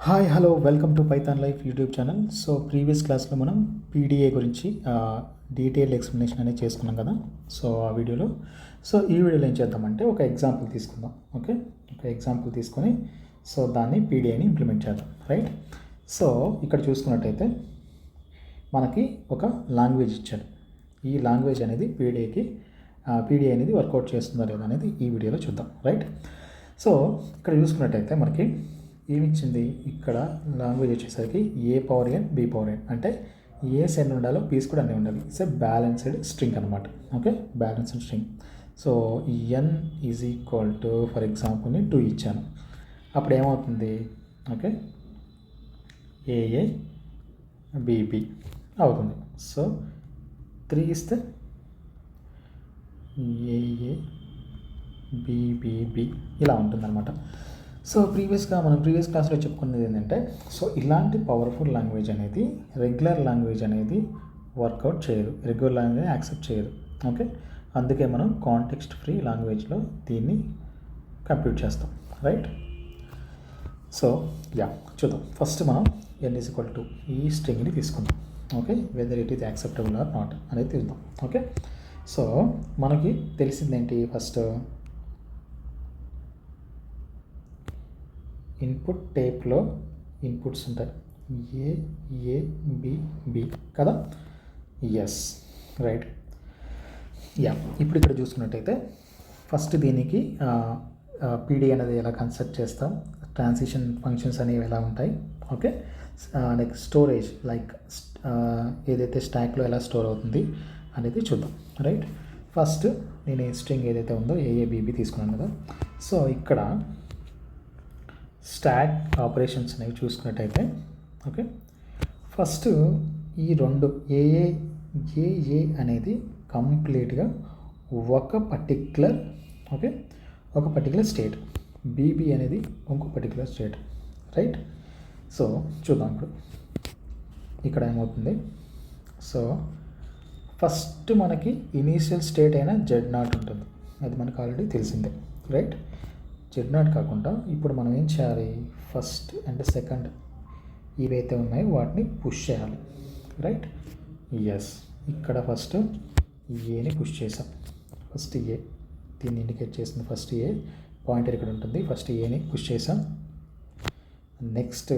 Hi hello welcome to Python life YouTube channel. So previous క్లాస్లో మనం PDA గురించి detail explanation అనేది చేసుకున్నాం కదా. సో ఆ వీడియోలో ఈ వీడియోలో ఏం చేద్దామంటే ఒక ఎగ్జాంపుల్ తీసుకుందాం. ఓకే, ఒక ఎగ్జాంపుల్ తీసుకొని దాన్ని పీడిఏని ఇంప్లిమెంట్ చేద్దాం. రైట్. సో ఇక్కడ చూసుకున్నట్టయితే మనకి ఒక లాంగ్వేజ్ ఇచ్చాడు. ఈ లాంగ్వేజ్ అనేది పీడిఏ అనేది వర్కౌట్ చేస్తుందా లేదా అనేది ఈ వీడియోలో చూద్దాం. రైట్. సో ఇక్కడ చూసుకున్నట్టయితే మనకి ఏమిచ్చింది, ఇక్కడ లాంగ్వేజ్ వచ్చేసరికి A⁴n B⁴n అంటే ఏస్ ఎన్ని ఉండాలో పీస్ కూడా అన్నీ ఉండాలి. ఇట్స్ ఎ బ్యాలెన్స్డ్ స్ట్రింగ్ అనమాట. Okay, balanced string. So n is equal to for example 2 ఇచ్చాను. అప్పుడు ఏమవుతుంది, ఓకే, AA BB అవుతుంది. సో 3 ఇస్తే AA BBB ఇలా ఉంటుందన్నమాట. సో మనం ప్రీవియస్ క్లాస్లో చెప్పుకున్నది ఏంటంటే, ఇలాంటి పవర్ఫుల్ లాంగ్వేజ్ అనేది రెగ్యులర్ లాంగ్వేజ్ అనేది వర్కౌట్ చేయదు, రెగ్యులర్ లాంగ్వేజ్ యాక్సెప్ట్ చేయదు. ఓకే, అందుకే మనం కాంటెక్స్ట్ ఫ్రీ లాంగ్వేజ్లో దీన్ని కంప్యూట్ చేస్తాం. రైట్. సో చూద్దాం. ఫస్ట్ మనం n ఈ స్ట్రింగ్ని తీసుకుందాం. Okay, whether it is acceptable or not అనేది చూద్దాం. ఓకే, సో మనకి తెలిసిందేంటి, ఫస్ట్ ఇన్పుట్ టేప్లో ఇన్పుట్స్ ఉంటాయి A, A, B కదా. Yes, right. ఇప్పుడు ఇక్కడ చూసుకున్నట్టయితే ఫస్ట్ దీనికి పీడీ అనేది ఎలా కన్స్ట్రక్ట్ చేస్తాం, ట్రాన్సిషన్ ఫంక్షన్స్ అనేవి ఎలా ఉంటాయి. ఓకే, నెక్స్ట్ స్టోరేజ్ లైక్ ఏదైతే స్టాక్లో ఎలా స్టోర్ అవుతుంది అనేది చూద్దాం. రైట్. ఫస్ట్ నేను ఈ స్ట్రింగ్ ఏదైతే ఉందో AABB తీసుకున్నాను కదా. సో ఇక్కడ స్టాక్ ఆపరేషన్స్ అనేవి చూసుకున్నట్టయితే, ఓకే, ఫస్ట్ ఈ రెండు AA అనేది కంప్లీట్గా ఒక పర్టిక్యులర్ స్టేట్, BB అనేది ఇంకో పర్టిక్యులర్ స్టేట్. రైట్. సో చూద్దాం. ఇప్పుడు ఇక్కడ ఏమవుతుంది, సో ఫస్ట్ మనకి ఇనీషియల్ స్టేట్ అయిన Z0 ఉంటుంది, అది మనకు ఆల్రెడీ తెలిసిందే. రైట్. Z0 కాకుండా ఇప్పుడు మనం ఏం చేయాలి, ఫస్ట్ అండ్ సెకండ్ ఇవైతే ఉన్నాయో వాటిని పుష్ చేయాలి. రైట్. ఎస్, ఇక్కడ ఫస్ట్ ఏని పుష్ చేసాం. ఫస్ట్ ఏ దీన్ని ఇండికేట్ చేసింది, ఫస్ట్ ఏ పాయింటర్ ఇక్కడ ఉంటుంది. ఫస్ట్ ఏని పుష్ చేసాం. నెక్స్ట్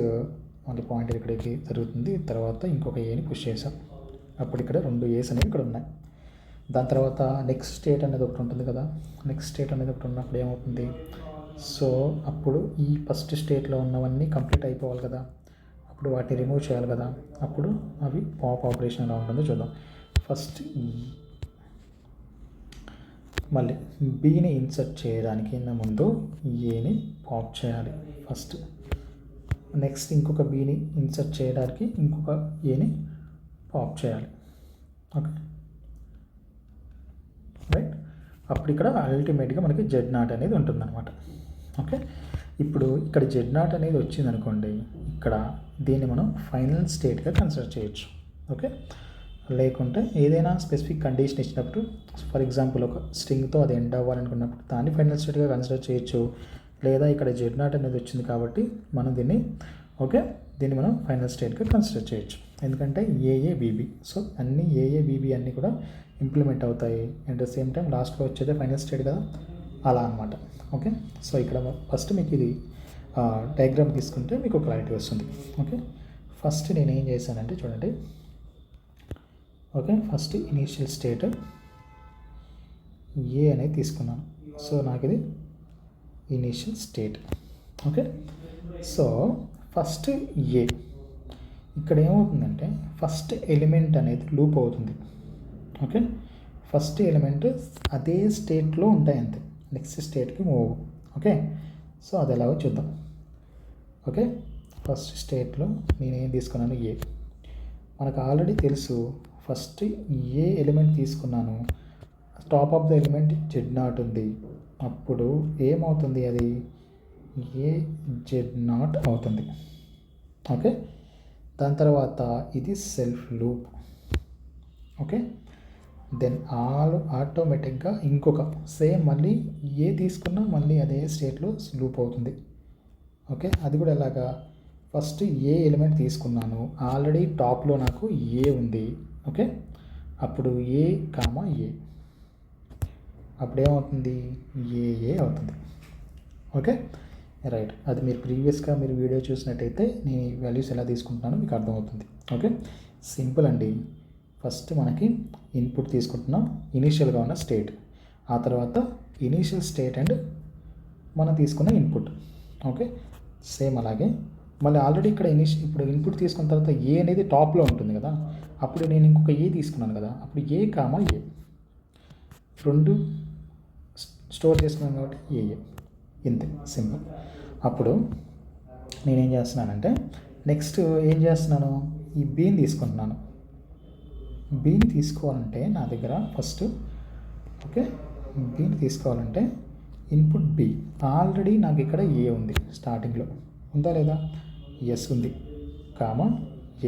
మళ్ళీ పాయింటర్ ఇక్కడికి జరుగుతుంది. తర్వాత ఇంకొక ఏని పుష్ చేసాం. అప్పుడు ఇక్కడ 2 ఏస్ అనేవి ఇక్కడ ఉన్నాయి. దాని తర్వాత నెక్స్ట్ స్టేట్ అనేది ఒకటి ఉంటుంది కదా. నెక్స్ట్ స్టేట్ అనేది ఒకటి ఉన్నప్పుడు ఏమవుతుంది, సో అప్పుడు ఈ ఫస్ట్ స్టేట్లో ఉన్నవన్నీ కంప్లీట్ అయిపోవాలి కదా, అప్పుడు వాటిని రిమూవ్ చేయాలి కదా. అప్పుడు అవి పాప్ ఆపరేషన్ ఎలా ఉంటుందో చూద్దాం. ఫస్ట్ మళ్ళీ బీని ఇన్సర్ట్ చేయడానికి ముందు ఏని పాప్ చేయాలి ఫస్ట్. నెక్స్ట్ ఇంకొక బీని ఇన్సర్ట్ చేయడానికి ఇంకొక ఏని పాప్ చేయాలి. Okay, right. అప్పుడు ఇక్కడ అల్టిమేట్గా మనకి Z0 అనేది ఉంటుందన్నమాట. ఓకే, ఇప్పుడు ఇక్కడ Z0 అనేది వచ్చింది అనుకోండి, ఇక్కడ దీన్ని మనం ఫైనల్ స్టేట్గా కన్సిడర్ చేయొచ్చు. ఓకే, లేకుంటే ఏదైనా స్పెసిఫిక్ కండిషన్ ఇచ్చినప్పుడు, ఫర్ ఎగ్జాంపుల్ ఒక స్ట్రింగ్తో అది ఎండ్ అవ్వాలనుకున్నప్పుడు దాన్ని ఫైనల్ స్టేట్గా కన్సిడర్ చేయొచ్చు. లేదా ఇక్కడ Z0 అనేది వచ్చింది కాబట్టి మనం దీన్ని మనం ఫైనల్ స్టేట్గా కన్సిడర్ చేయొచ్చు. ఎందుకంటే AABB, సో అన్ని AABB అన్నీ కూడా ఇంప్లిమెంట్ అవుతాయి. అట్ ద సేమ్ టైం లాస్ట్లో వచ్చేదే ఫైనల్ స్టేట్ కదా, అలా అనమాట. ఓకే, సో ఇక్కడ ఫస్ట్ మీకు ఇది డయాగ్రామ్ తీసుకుంటే మీకు క్లారిటీ వస్తుంది. ఓకే, ఫస్ట్ నేను ఏం చేశానంటే చూడండి. Okay, first initial state A అనేది తీసుకున్నాను. సో నాకు ఇది initial state. Okay, so first A ఇక్కడ ఏమవుతుందంటే ఫస్ట్ ఎలిమెంట్ అనేది లూప్ అవుతుంది. ఓకే, ఫస్ట్ ఎలిమెంట్ అదే స్టేట్లో ఉంటాయి అంతే, నెక్స్ట్ స్టేట్కి మూవ్. ఓకే, సో అది ఎలాగో చూద్దాం. ఓకే, ఫస్ట్ స్టేట్లో నేనేం తీసుకున్నాను, ఏ. మనకు ఆల్రెడీ తెలుసు, ఫస్ట్ ఏ ఎలిమెంట్ తీసుకున్నాను, top of the element Z0 ఉంది. అప్పుడు ఏమవుతుంది, అది Z0 అవుతుంది. ఓకే, దాని తర్వాత ఇది సెల్ఫ్ లూప్. ఓకే, దెన్ ఆటోమేటిక్గా ఇంకొక సేమ్ మళ్ళీ ఏ తీసుకున్నా మళ్ళీ అదే స్టేట్లో లూప్ అవుతుంది. ఓకే, అది కూడా ఎలాగా, ఫస్ట్ ఏ ఎలిమెంట్ తీసుకున్నాను, ఆల్రెడీ టాప్లో నాకు ఏ ఉంది. ఓకే, అప్పుడు ఏ కామా ఏ, అప్పుడు ఏమవుతుంది, ఏ అవుతుంది. Okay right. అది మీరు ప్రీవియస్గా మీరు వీడియో చూసినట్టయితే నేను ఈ వాల్యూస్ ఎలా తీసుకుంటున్నానో మీకు అర్థమవుతుంది. ఓకే, సింపుల్ అండి. ఫస్ట్ మనకి ఇన్పుట్ తీసుకుంటున్నాం, ఇనీషియల్గా ఉన్న స్టేట్, ఆ తర్వాత ఇనీషియల్ స్టేట్ అండ్ మనం తీసుకున్న ఇన్పుట్. ఓకే, సేమ్ అలాగే మళ్ళీ ఆల్రెడీ ఇక్కడ ఇప్పుడు ఇన్పుట్ తీసుకున్న తర్వాత ఏ అనేది టాప్లో ఉంటుంది కదా, అప్పుడు నేను ఇంకొక ఏ తీసుకున్నాను కదా, అప్పుడు ఏ కామా ఏ, రెండు స్టోర్ చేసుకున్నాను కాబట్టి ఏ ఇంతే, సింపుల్. అప్పుడు నేనేం చేస్తున్నానంటే నెక్స్ట్ ఏం చేస్తున్నాను, ఈ బీని తీసుకుంటున్నాను. బీని తీసుకోవాలంటే నా దగ్గర ఫస్ట్, ఓకే, బీని తీసుకోవాలంటే ఇన్పుట్ బి, ఆల్రెడీ నాకు ఇక్కడ ఏ ఉంది, స్టార్టింగ్లో ఉందా లేదా, ఎస్ ఉంది, కామా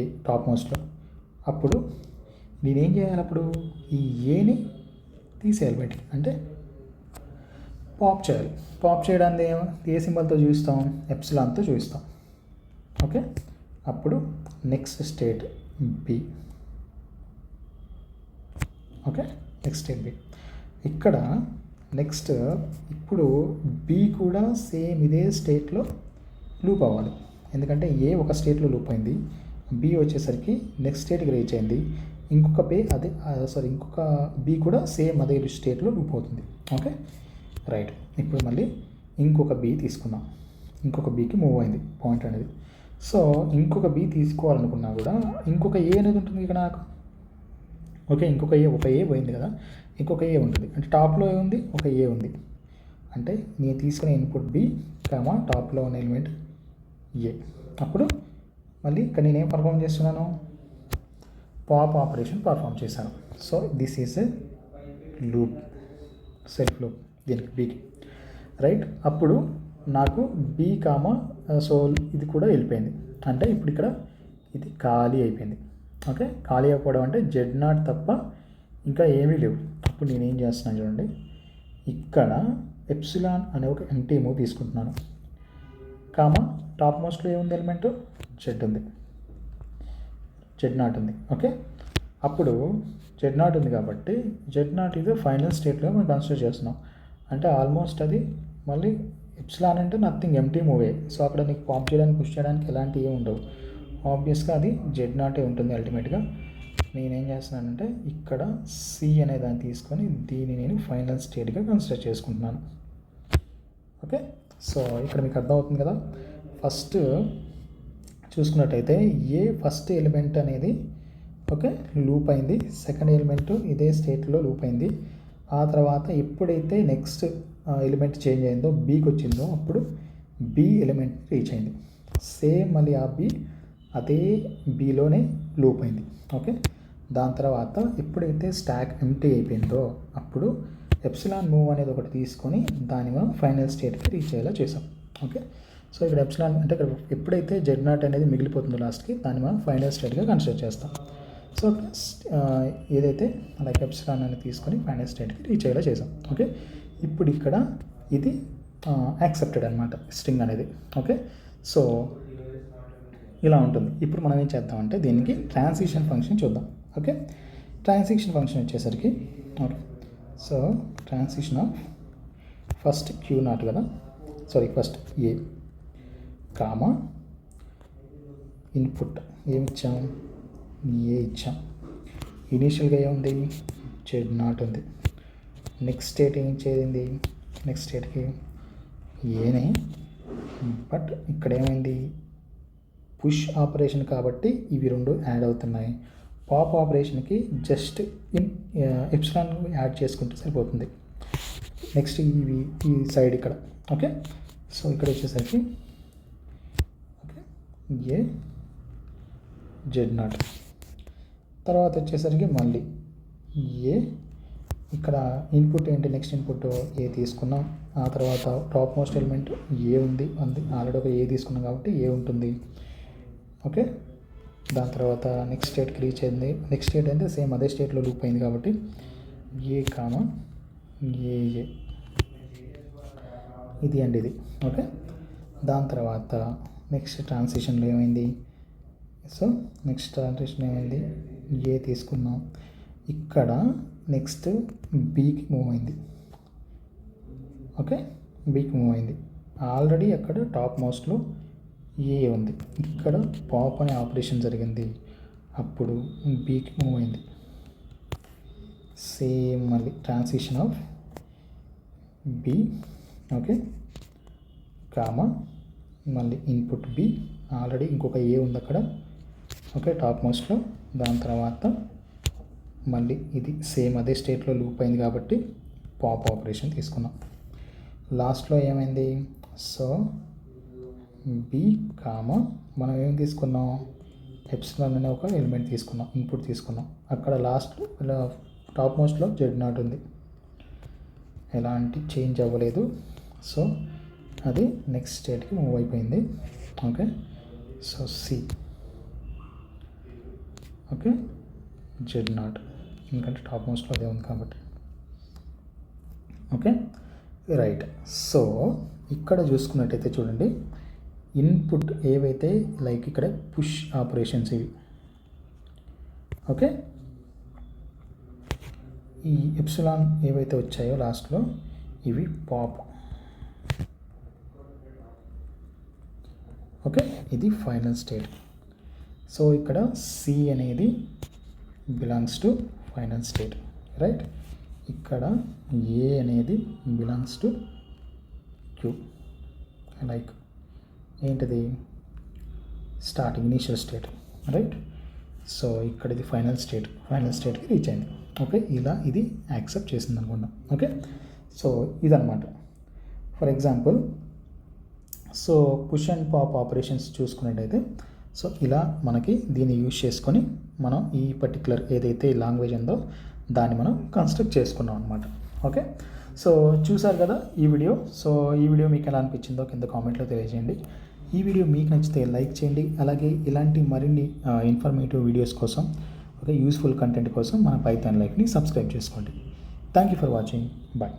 ఏ టాప్ మోస్ట్లో. అప్పుడు నేనేం చేయాలి, అప్పుడు ఈ ఏని తీసేయాలి బయటికి, అంటే పాప్ చేయాలి. పాప్ చేయడానికి ఏ సింబల్తో చూస్తాం, ఎప్సిలాన్తో చూస్తాం. ఓకే, అప్పుడు next state B. Okay, next state B. ఇక్కడ నెక్స్ట్ ఇప్పుడు బి కూడా సేమ్ ఇదే స్టేట్లో లూప్ అవ్వాలి, ఎందుకంటే ఏ ఒక స్టేట్లో లూప్ అయింది, బి వచ్చేసరికి నెక్స్ట్ స్టేట్కి రీచ్ అయింది, ఇంకొక ఇంకొక బి కూడా సేమ్ అదే స్టేట్లో లూప్ అవుతుంది. Okay right. ఇప్పుడు మళ్ళీ ఇంకొక బి తీసుకున్నాం, ఇంకొక బికి మూవ్ అయింది పాయింట్ అనేది. సో ఇంకొక బి తీసుకోవాలనుకున్నా కూడా ఇంకొక ఏ అనేది ఉంటుంది ఇక్కడ నాకు. ఓకే, ఇంకొక ఏ, ఒక ఏ పోయింది కదా, ఇంకొక ఏ ఉంటుంది, అంటే టాప్లో ఉంది ఒక ఏ ఉంది, అంటే నేను తీసుకునే ఇన్పుట్ బి కామా టాప్లో ఉన్న ఎలిమెంట్ ఏ. అప్పుడు మళ్ళీ ఇక్కడ నేనేం పర్ఫామ్ చేస్తున్నాను, పాప్ ఆపరేషన్ పర్ఫామ్ చేశాను. So this is a loop, self loop దీనికి బీకి, రైట్. అప్పుడు నాకు బి కామా, సో ఇది కూడా వెళ్ళిపోయింది, అంటే ఇప్పుడు ఇక్కడ ఇది ఖాళీ అయిపోయింది. ఓకే, ఖాళీ అయిపోవడం అంటే Z0 తప్ప ఇంకా ఏమీ లేవు. అప్పుడు నేనేం చేస్తున్నాను చూడండి, ఇక్కడ ఎప్సిలాన్ అనే ఒక ఎంటీ మూవ్ తీసుకుంటున్నాను, కామా టాప్ మోస్ట్లో ఏముంది ఎలిమెంట్, Z ఉంది, Z0 ఉంది. ఓకే, అప్పుడు Z0 ఉంది కాబట్టి Z0 ఇది ఫైనల్ స్టేట్లో మనం కన్సిడర్ చేస్తున్నాం, అంటే ఆల్మోస్ట్ అది మళ్ళీ ఎప్సిలాన్ అంటే నథింగ్, ఎంటీ మూవే. సో అక్కడ నీకు పాప్ చేయడానికి పుష్ చేయడానికి ఎలాంటివి ఏమి ఉండవు, ఆబ్వియస్గా అది Z0 ఉంటుంది అల్టిమేట్గా. నేనేం చేస్తున్నానంటే ఇక్కడ సి అనే దాన్ని తీసుకొని దీన్ని నేను ఫైనల్ స్టేట్గా కన్సిడర్ చేసుకుంటున్నాను. ఓకే, సో ఇక్కడ మీకు అర్థమవుతుంది కదా. ఫస్ట్ చూసుకున్నట్టయితే ఏ ఫస్ట్ ఎలిమెంట్ అనేది ఓకే లూప్ అయింది, సెకండ్ ఎలిమెంట్ ఇదే స్టేట్లో లూప్ అయింది, ఆ తర్వాత ఎప్పుడైతే నెక్స్ట్ ఎలిమెంట్ చేంజ్ అయిందో బీకి వచ్చిందో అప్పుడు బి ఎలిమెంట్ రీచ్ అయింది, సేమ్ మళ్ళీ ఆ బి అదే బీలోనే లూప్ అయింది. ఓకే, దాని తర్వాత ఎప్పుడైతే స్టాక్ ఎంటీ అయిపోయిందో అప్పుడు ఎప్సిలాన్ మూవ్ అనేది ఒకటి తీసుకొని దాన్ని మనం ఫైనల్ స్టేట్కి రీచ్ అయ్యేలా చేసాం. ఓకే, సో ఇక్కడ ఎప్సిలాన్ అంటే ఇక్కడ ఎప్పుడైతే Z0 అనేది మిగిలిపోతుందో లాస్ట్కి దాన్ని మనం ఫైనల్ స్టేట్గా కన్సిడర్ చేస్తాం. సో ఏదైతే లైక్ ఎప్సిలాన్ అనేది తీసుకొని ఫైనల్ స్టేట్కి రీచ్ అయ్యేలా చేసాం. ఓకే, ఇప్పుడు ఇక్కడ ఇది యాక్సెప్టెడ్ అనమాట స్ట్రింగ్ అనేది. ఓకే, సో ఇలా ఉంటుంది. ఇప్పుడు మనం ఏం చేద్దామంటే దీనికి ట్రాన్సిషన్ ఫంక్షన్ చూద్దాం. ఓకే, ట్రాన్సిషన్ ఫంక్షన్ వచ్చేసరికి okay, so transition of first Q0 కదా, సారీ ఫస్ట్ ఏ కామా ఇన్పుట్ ఏమి ఇచ్చాం, ఏ ఇచ్చాం, ఇనీషియల్గా ఏముంది Z0 ఉంది, నెక్స్ట్ స్టేట్ ఏం చేరింది, నెక్స్ట్ స్టేట్కి ఏనే, బట్ ఇక్కడ ఏమైంది పుష్ ఆపరేషన్ కాబట్టి ఇవి రెండు యాడ్ అవుతున్నాయి, పాప్ ఆపరేషన్కి జస్ట్ ఎప్సిలాన్ యాడ్ చేసుకుంటే సరిపోతుంది. నెక్స్ట్ ఇవి ఈ సైడ్ ఇక్కడ. ఓకే, సో ఇక్కడ వచ్చేసరికి ఓకే ఏ Z0, తర్వాత వచ్చేసరికి మళ్ళీ ఏ, ఇక్కడ ఇన్పుట్ ఏంటి, నెక్స్ట్ ఇన్పుట్ ఏ తీసుకున్నాం, ఆ తర్వాత టాప్ మోస్ట్ ఎలిమెంట్ ఏ ఉంది, ఆల్రెడీ ఒక ఏ తీసుకున్నాం కాబట్టి ఏ ఉంటుంది. ఓకే, దాని తర్వాత నెక్స్ట్ స్టేట్కి రీచ్ అయింది, నెక్స్ట్ స్టేట్ అయితే సేమ్ అదే స్టేట్లో లూప్ అయింది కాబట్టి ఏ కామా ఏ, ఇది అండి ఇది. ఓకే, దాని తర్వాత నెక్స్ట్ ట్రాన్సిషన్లో ఏమైంది, సో నెక్స్ట్ ట్రాన్సిషన్ ఏమైంది, ఏ తీసుకున్నాం, ఇక్కడ నెక్స్ట్ బీకి మూవ్ అయింది. ఓకే, బీకి మూవ్ అయింది. ఆల్రెడీ అక్కడ టాప్ మోస్ట్లో ఏ ఉంది, ఇక్కడ పాప్ అనే ఆపరేషన్ జరిగింది, అప్పుడు బీకి మూవ్ అయింది. సేమ్ మళ్ళీ transition of B, okay, comma మళ్ళీ ఇన్పుట్ బి, ఆల్రెడీ ఇంకొక ఏ ఉంది అక్కడ, ఓకే, టాప్ మోస్ట్లో. దాని తర్వాత మళ్ళీ ఇది సేమ్ అదే స్టేట్లో లూప్ అయింది కాబట్టి పాప్ ఆపరేషన్ తీసుకున్నాం. లాస్ట్లో ఏమైంది, సో బి కామా మనం ఏం తీసుకున్నాం, ఎప్సిలాన్ అనే ఒక ఎలిమెంట్ తీసుకున్నాం, ఇన్పుట్ తీసుకున్నాం. అక్కడ లాస్ట్లో టాప్ మోస్ట్లో Z0 ఉంది, ఎలాంటి చేంజ్ అవ్వలేదు. సో అది నెక్స్ట్ స్టేట్కి మూవ్ అయిపోయింది. Okay, so C, okay, Z0 ఎందుకంటే టాప్ మోస్ట్లో అదే ఉంది కాబట్టి. Okay, right. సో ఇక్కడ చూసుకున్నట్టయితే చూడండి, ఇన్పుట్ ఏవైతే లైక్ ఇక్కడ పుష్ ఆపరేషన్స్ ఇవి, ఓకే, ఈ ఎప్సిలాన్ ఏవైతే వచ్చాయో లాస్ట్లో ఇవి పాప్. ఓకే, ఇది ఫైనల్ స్టేట్. సో ఇక్కడ సి అనేది belongs to final state, right. ఇక్కడ ఏ అనేది బిలాంగ్స్ టు క్యూ, లైక్ ఏంటిది starting initial state, right. So ఇక్కడ ఇది ఫైనల్ స్టేట్కి రీచ్ అయింది. ఓకే, ఇలా ఇది యాక్సెప్ట్ చేసింది అనుకుందాం. ఓకే, సో ఇదన్నమాట. For example, so push and pop operations చూసుకున్నట్టయితే, సో ఇలా మనకి దీన్ని యూజ్ చేసుకొని మనం ఈ పర్టికులర్ ఏదైతే లాంగ్వేజ్ ఉందో దాన్ని మనం కన్స్ట్రక్ట్ చేసుకున్నాం అనమాట. ఓకే, సో చూసారు కదా ఈ వీడియో. సో ఈ వీడియో మీకు ఎలా అనిపించిందో కింద కామెంట్లో తెలియజేయండి. ఈ వీడియో మీకు నచ్చితే లైక్ చేయండి. అలాగే ఇలాంటి మరిన్ని ఇన్ఫర్మేటివ్ వీడియోస్ కోసం, ఓకే, యూస్ఫుల్ కంటెంట్ కోసం మన పైథాన్ లైఫ్ని సబ్స్క్రైబ్ చేసుకోండి. Thank you for watching. Bye.